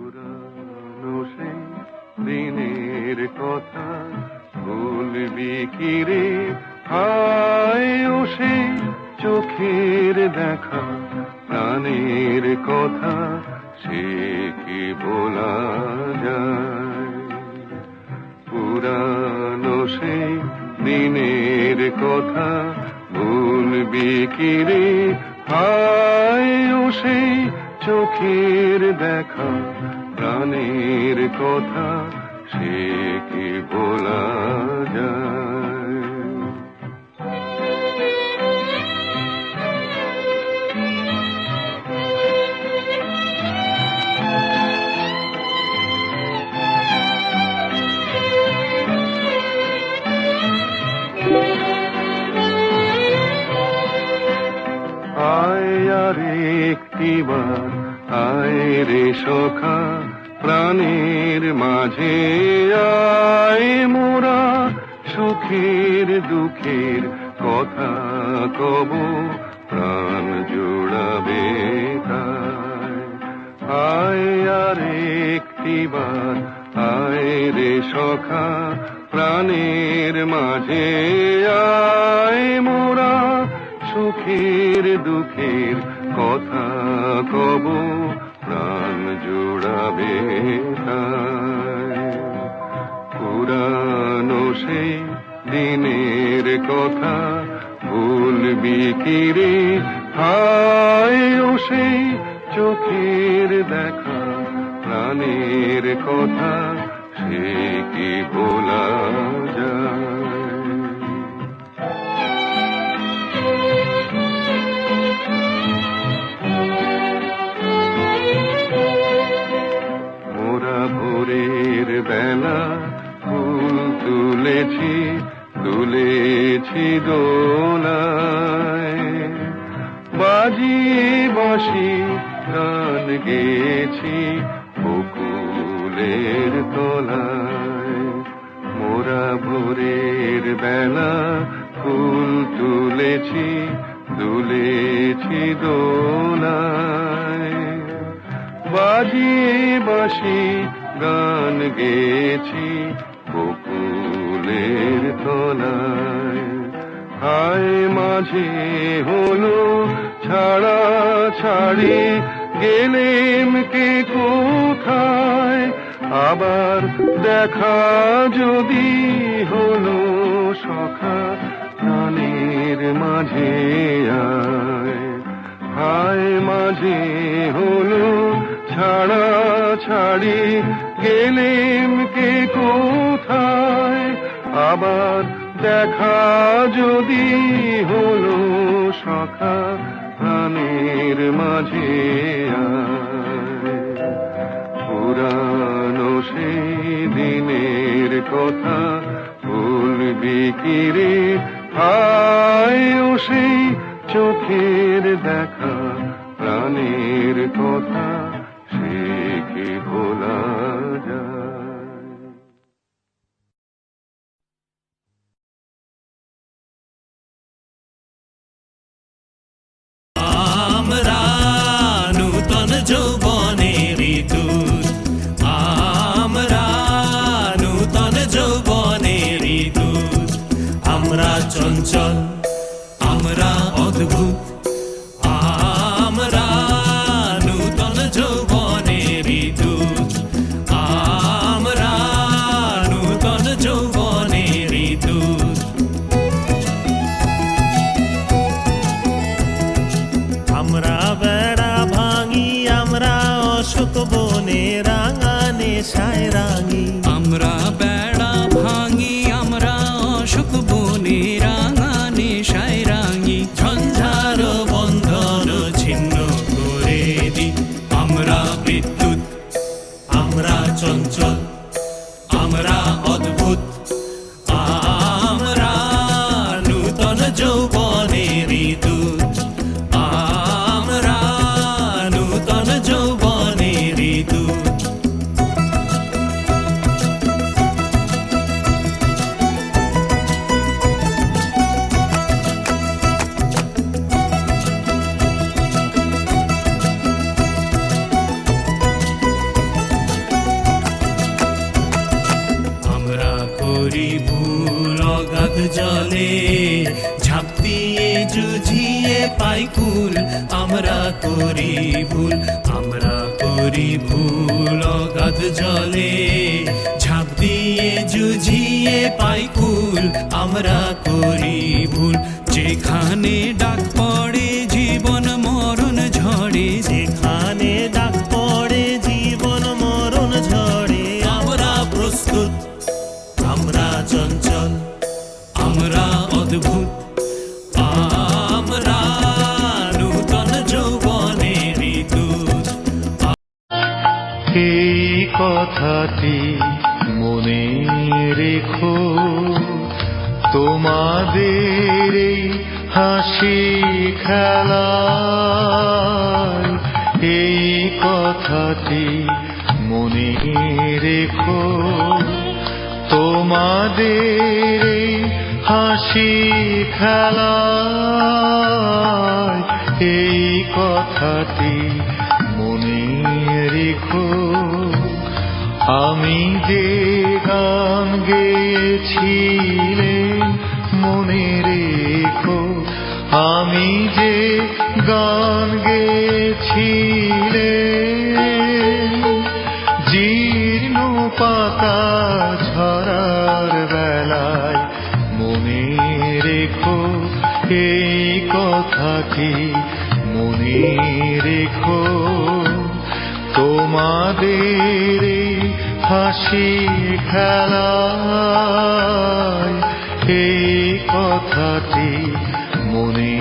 পুরানো সেই দিনের কথা ভুলবি কি রে, হায় ও সেই চোখের দেখা প্রাণের কথা, সে কি বলা যায়? পুরানো সেই দিনের কথা ভুলবি কি রে, হায় ও সেই চোখের দেখা প্রাণের কথা, সে কি বলা যায়? আয় আর একটিবার আয় রে সখা, প্রাণের মাঝে আয় মোরা, সুখের দুঃখের কথা কব, প্রাণ জোড়াবে তাই। আয় আর একটিবার আয় রে সখা, প্রাণের মাঝে আয় মোরা, সুখের দুঃখের কথা কব, প্রাণ জোড়াবে তাই। পুরানো সেই দিনের কথা ভুলবি কি রে, হায় ও সেই চোখের দেখা প্রাণের কথা, সে কি বলা যায়? মোরা ভোরের বেলা ফুল তুলেছি, তুলেছি দোলায়, বাজিয়ে বাঁশি গান গেয়েছি বকুলের তলায়। মোরা ভোরের বেলা ফুল তুলেছি, তুলেছি দোলায়, বাজিয়ে বাঁশি গান গেয়েছি বকুলের তলায়। হায় মাঝে হলো ছাড়া ছাড়ি, গেলেম কে কোথায়, আবার দেখা যদি হলো সখা, প্রাণের মাঝে আয়। হায় মাঝে হলো ছাড়া ছাড়ি, গেলেম কে কোথায়, আবার দেখা যদি হলো সখা, প্রাণের মাঝে আয়। পুরানো সেই দিনের কথা ভুলবি কি রে, হায় ও সেই চোখের দেখা প্রাণের কথা, সে কি ভোলা যায়? আমরা নূতন যৌবনের দূত, আমরা নূতন যৌবনের দূত, আমরা চঞ্চল, আমরা অদ্ভুত, আমরা নূতন যৌবনের দূত, আমরা নূতন যৌবনের দূত। আমরা বেড়া ভাঙি, আমরা অশোক বনে রাঙা নেশায় রাঙি, আমরা বেড়া ভাঙি, আমরা অশোক বনে রাঙা নেশায় রাঙি, ঝঞ্ঝার বন্ধন ছিন্ন করে দি, আমরা বিদ্যুৎ, আমরা চঞ্চল, আমরা অদ্ভুত, আমরা নূতন যৌবনের দূত, আমরা নূতন যৌবনের দূত। জলে ঝাঁপ দিয়ে জুঝিয়ে পাই কুল আমরা করি ভুল অগাধ জলে ঝাঁপ দিয়ে জুঝিয়ে পাই কুল আমরা করি ভুল যেখানে ডাক পড়ে জীবন মরণ ঝড়ে যেখানে ডাক পড়ে জীবন মরণ ঝড়ে আমরা প্রস্তুত আমরা চঞ্চল আমরা অদ্ভুত আমরা নূতন যৌবনের দূত এই কথাটি মনে রেখো তোমাদের এই হাসি খেলায় এই কথাটি মনে রেখো তোমাদের এই হাসি খেলায় এই কথাটি মনে রেখো আমি যে গান গেয়েছিলেন মনে রেখো আমি যে গান গেয়েছিলেন জীর্ণ পাতা ঝরার বেলায় মনে রেখো এই কথাটি মনে রেখো তোমাদের এই হাসি খেলায় এই কথাটি মনে